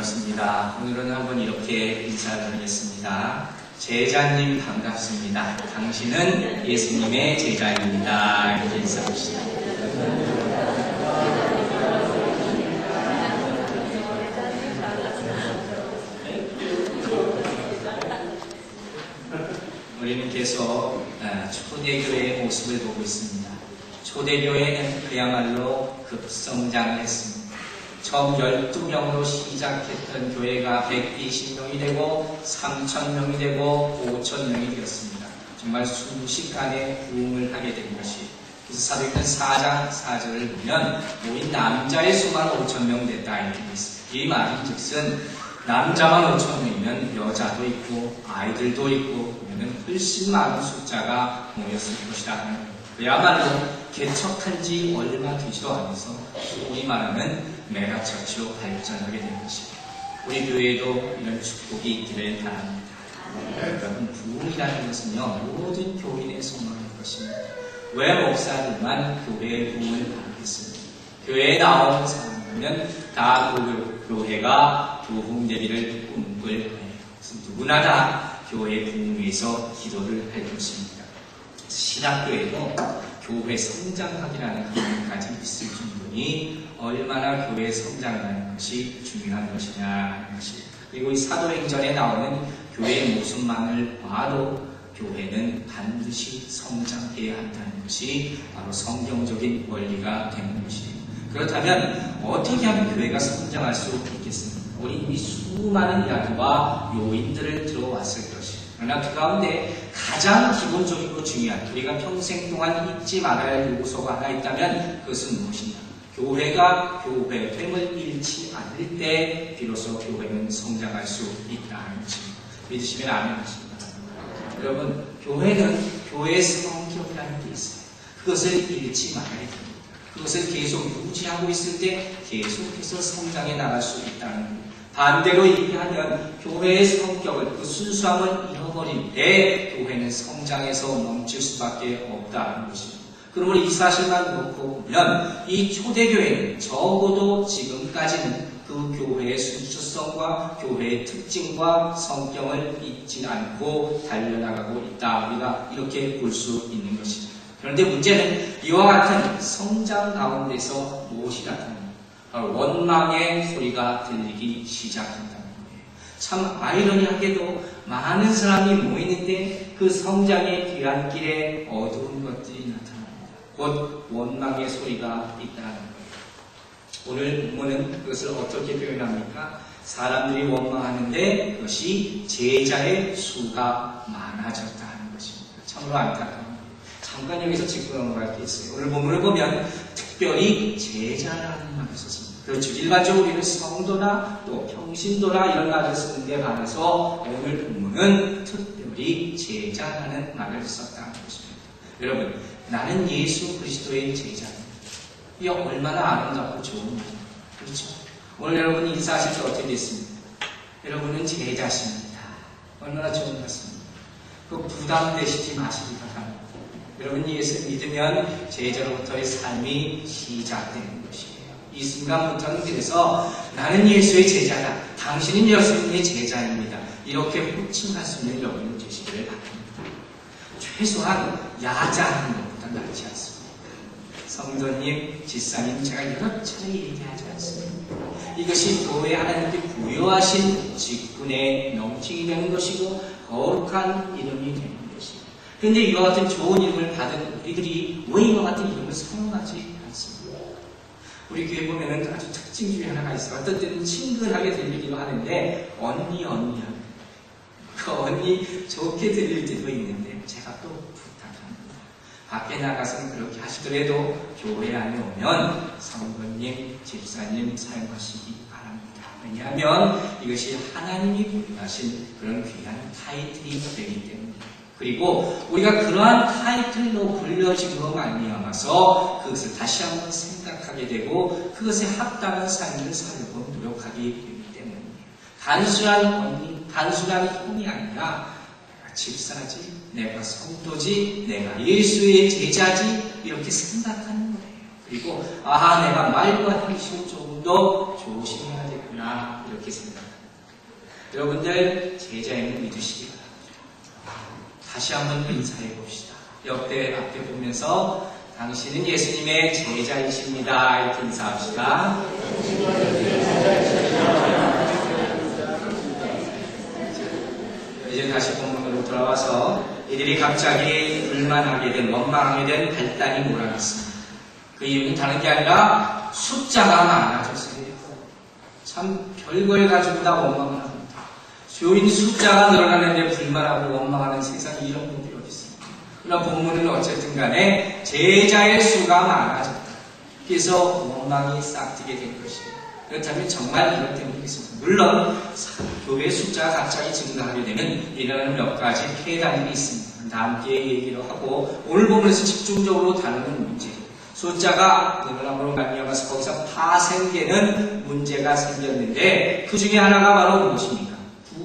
반갑습니다. 오늘은 한번 이렇게 인사를 하겠습니다. 제자님 반갑습니다. 당신은 예수님의 제자입니다. 이렇게 인사합시다. 우리는 계속 초대교회의 모습을 보고 있습니다. 초대교회는 그야말로 급성장했습니다. 처음 12명으로 시작했던 교회가 120명이 되고 3,000명이 되고 5,000명이 되었습니다. 정말 순식간에 부흥을 하게 된 것이, 그래서 사도행전 4장 4절을 보면 모인 남자의 수만 5,000명 됐다 이렇게 되어 있습니다. 이 말인 즉슨 남자만 5,000명이면 여자도 있고 아이들도 있고 보면 훨씬 많은 숫자가 모였을 것이라 하는 거예요. 그야말로 개척한 지 얼마 되지도 않아서 소위 말하는 메가처치로 발전하게 된 것입니다. 우리 교회에도 이런 축복이 있기를 바랍니다. 여러분, 부흥이라는 것은요, 모든 교인의 소망일 것입니다. 왜 목사들만 교회의 부흥을 바라겠습니까? 교회에 나오는 사람이면 다 교회가 부흥 되기를 꿈꿀 거예요. 누구나 다 교회 부흥 위해서 기도를 할 것입니다. 신학교에도 교회 성장학이라는 과목까지 있을 정도니 얼마나 교회 성장하는 것이 중요한 것이냐 하는 것입니다. 그리고 이 사도행전에 나오는 교회의 모습만을 봐도 교회는 반드시 성장해야 한다는 것이 바로 성경적인 원리가 되는 것입니다. 그렇다면 어떻게 하면 교회가 성장할 수 있겠습니까? 우리 이미 수많은 이야기와 요인들을 들어왔을 것입니다. 그러나 그 가운데 가장 기본적이고 중요한, 우리가 평생 동안 잊지 말아야 할 요소가 하나 있다면 그것은 무엇이냐? 교회가 교회됨을 잃지 않을 때 비로소 교회는 성장할 수 있다는 것입니다. 믿으시면 아멘 하십니다. 여러분, 교회는 교회의 성격이라는 게 있어요. 그것을 잃지 말아야 됩니다. 그것을 계속 유지하고 있을 때 계속해서 성장해 나갈 수 있다는 겁니다. 반대로 얘기하면 교회의 성격을, 그 순수함을 잃어버릴 때 교회는 성장해서 멈출 수밖에 없다는 것입니다. 그러므로 이 사실만 놓고 보면 이 초대교회는 적어도 지금까지는 그 교회의 순수성과 교회의 특징과 성격을 잊지 않고 달려나가고 있다. 우리가 이렇게 볼 수 있는 것입니다. 그런데 문제는 이와 같은 성장 가운데서 무엇이 나타납니까? 원망의 소리가 들리기 시작한다는 거예요. 참 아이러니하게도 많은 사람이 모이는데 그 성장의 뒤안길에 어두운 것들이 나타납니다. 곧 원망의 소리가 있다는 거예요. 오늘 본문은 그것을 어떻게 표현합니까? 사람들이 원망하는데 그것이 제자의 수가 많아졌다는 것입니다. 참으로 안타까운 거예요. 잠깐 여기서 짚고 넘어갈 게 있어요. 오늘 본문을 보면 특별히 제자라는 말을 썼습니다. 그렇죠. 일반적으로 우리는 성도나 또 평신도나 이런 말을 쓰는데 반해서 오늘 본문은 특별히 제자라는 말을 썼다는 것입니다. 여러분, 나는 예수 그리스도의 제자입니다. 이게 얼마나 아름답고 좋은 말입니다. 그렇죠. 오늘 여러분이 인사하실 때 어떻게 됐습니까? 여러분은 제자십니다. 얼마나 좋은 것 같습니다. 그 부담되시지 마시기 바랍니다. 여러분이 예수 믿으면 제자로부터의 삶이 시작되는 것이에요. 이 순간부터는 그래서 나는 예수의 제자다. 당신은 예수님의 제자입니다. 이렇게 호칭할 수 있는 여러분이 되시기를 바랍니다. 최소한 야자하는 것보다 낫지 않습니다. 성도님, 집사님, 제가 여러 차례 얘기하지 않습니다. 이것이 교회 하나님께 부여하신 직분의 명칭이 되는 것이고 거룩한 이름이 되는 것입니다. 그런데 이와 같은 좋은 이름을 받은 우리들이 왜 이와 같은 이름을 사용하지 않습니다. 우리 교회 보면은 아주 특징 중에 하나가 있어요. 어떤 때는 친근하게 들리기도 하는데 언니 그 언니 좋게 들릴 때도 있는데 제가 또 부탁합니다. 밖에 나가서는 그렇게 하시더라도 교회 안에 오면 성도님, 집사님 사용하시기 바랍니다. 왜냐하면 이것이 하나님이 부여하신 그런 귀한 타이틀이 되기 때문입니다. 그리고 우리가 그러한 타이틀로 불려짐으로 말미암아서 그것을 다시 한번 생각하게 되고 그것에 합당한 삶을 살고 노력하게 되기 때문입니다. 단순한 언니, 단순한 형이 아니라 내가 집사지, 내가 성도지, 내가 예수의 제자지 이렇게 생각하는 거예요. 그리고 내가 말과 행실을 조금 더 조심해야 되구나 이렇게 그렇게 생각합니다. 여러분들 제자임을 믿으시기 바랍니다. 다시 한번 인사해 봅시다. 옆에 앞에 보면서 당신은 예수님의 제자이십니다. 이렇게 인사합시다. 이제 다시 본문으로 돌아와서 이들이 갑자기 불만하게 된, 원망하게 된 발단이 몰아났습니다. 그 이유는 다른 게 아니라 숫자가 많아졌어요. 참 별걸 가지고 다 원망을 합니다. 교인 숫자가 늘어나는데 불만하고 원망하는 세상에 이런 분들이 어디 있습니까? 그러나 본문은 어쨌든 간에 제자의 수가 많아졌다. 그래서 원망이 싹트게 된 것이에요. 그렇다면 정말 이것 때문이겠습니다. 물론 교회 숫자가 갑자기 증가하게 되면 이런 몇 가지 폐단이 있습니다. 함께 얘기를 하고 오늘 본문에서 집중적으로 다루는 문제, 숫자가 늘어남으로 말미암아서 거기서 파생되는 문제가 생겼는데 그 중에 하나가 바로 무엇입니까?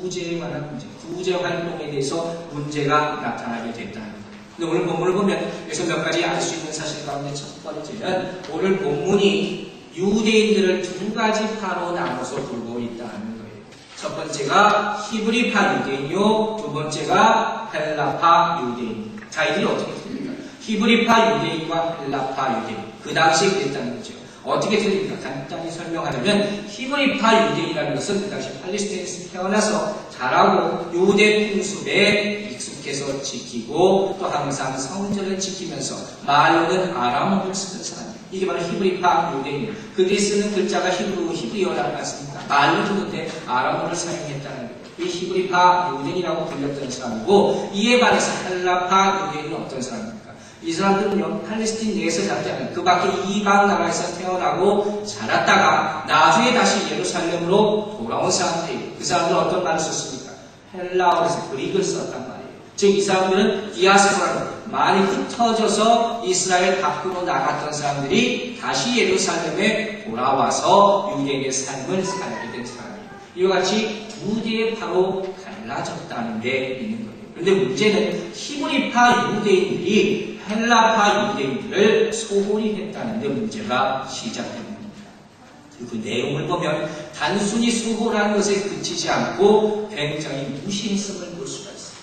구제에 관한 문제, 구제 활동에 대해서 문제가 나타나게 됐다는 거예요. 근데 오늘 본문을 보면 여기서 몇 가지 알 수 있는 사실 가운데 첫 번째는 오늘 본문이 유대인들을 두 가지 파로 나눠서 두고 있다는 거예요. 첫 번째가 히브리파 유대인이요, 두 번째가 헬라파 유대인. 자, 이들이 어떻게 됩니까? 히브리파 유대인과 헬라파 유대인. 그 당시에 그랬다는 거죠. 어떻게 틀립니까? 간단히 설명하자면 히브리파 유대인이라는 것은 그 당시 팔레스타인에서 태어나서 자라고 유대 풍습에 익숙해서 지키고 또 항상 성전을 지키면서 말로는 아람어를 쓰는 사람이에요. 이게 바로 히브리파 유대인이에요. 그들이 쓰는 글자가 히브리어라고 했습니다. 말로 듣는데 아람어를 사용했다는 거예요. 이 히브리파 유대인이라고 불렸던 사람이고 이에 반해서 헬라파 유대인은 어떤 사람입니까? 이 사람들은요, 팔레스틴 내에서 자라지 않아요. 그 밖에 이방 나라에서 태어나고 자랐다가 나중에 다시 예루살렘으로 돌아온 사람들이에요. 그 사람들은 어떤 말을 썼습니까? 헬라어에서 그릭을 썼단 말이에요. 즉, 이 사람들은 디아스포라로 많이 흩어져서 이스라엘 밖으로 나갔던 사람들이 다시 예루살렘에 돌아와서 유대인의 삶을 살게 된 사람이에요. 이와 같이 두 개의 파로 갈라졌다는 데 있는 거예요. 그런데 문제는 히브리파 유대인들이 헬라파 유대인들을 소홀히 했다는 데 문제가 시작됩니다. 그 내용을 보면 단순히 소홀한 것에 그치지 않고 굉장히 무신성을 볼 수가 있어요.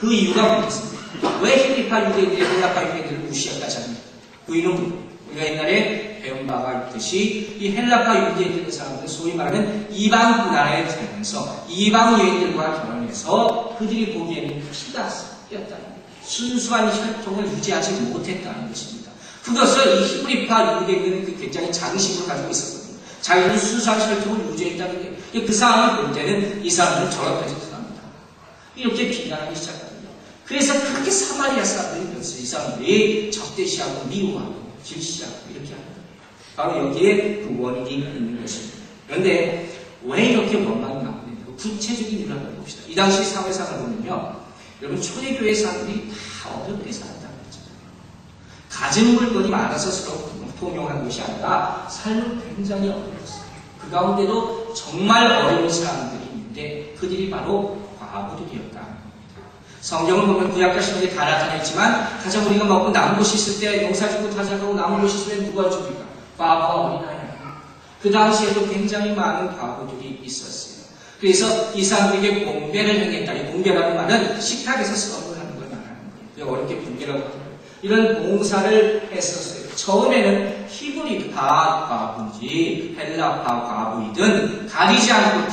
그 이유가 뭐겠습니까? 왜 히브리파 유대인들이 헬라파 유대인들을 무시했다지 않습니까? 그 이유는 우리가 옛날에 배운 바가 있듯이 이 헬라파 유대인들 사람들은 소위 말하는 이방 문화에 살면서 이방 여인들과 결혼해서 그들이 보기에는 피가 섞였다는 거예요. 순수한 혈통을 유지하지 못했다는 것입니다. 그것을 이 히브리파 유대인들은 굉장히 자긍심을 가지고 있었거든요. 자기는 순수한 혈통을 유지했다는 게 그 상황을 볼 때는 이 사람들은 저렇게 생각합니다. 이렇게 비난하기 시작합니다. 그래서 그렇게 사마리아 사람들이 그랬어요. 이 사람들이 적대시하고 미워하고 질시하고 이렇게 하는 거예요. 바로 여기에 그 원인이 있는 것입니다. 그런데 왜 이렇게 원망이 나오는가? 구체적인 이유를 한번 봅시다. 이 당시 사회상을 보면요, 여러분 초대교회 사람들이 다 어렵게 살았다는 거죠. 가진 물건이 많아서 서로 통용한 것이 아니라 삶은 굉장히 어려웠어요. 그 가운데도 정말 어려운 사람들이 있는데 그들이 바로 과부들이었다는 겁니다. 성경을 보면 구약과 신약에 다 나타나 있지만 가장 우리가 먹고 남은 것이 있을 때 농사짓고 타작하고 남은 것이 있으면 누가 줍니까? 과부와 어린아이예요. 그 당시에도 굉장히 많은 과부들이 있었어요. 그래서 이 사람들에게 공배를 행했다. 이 공배라는 말은 식탁에서 선물을 하는 걸 말하는 거예요. 어렵게 공배라고 하는 거예요. 이런 봉사를 했었어요. 처음에는 히브리파 과부인지 헬라파 과부이든 가리지 않고 다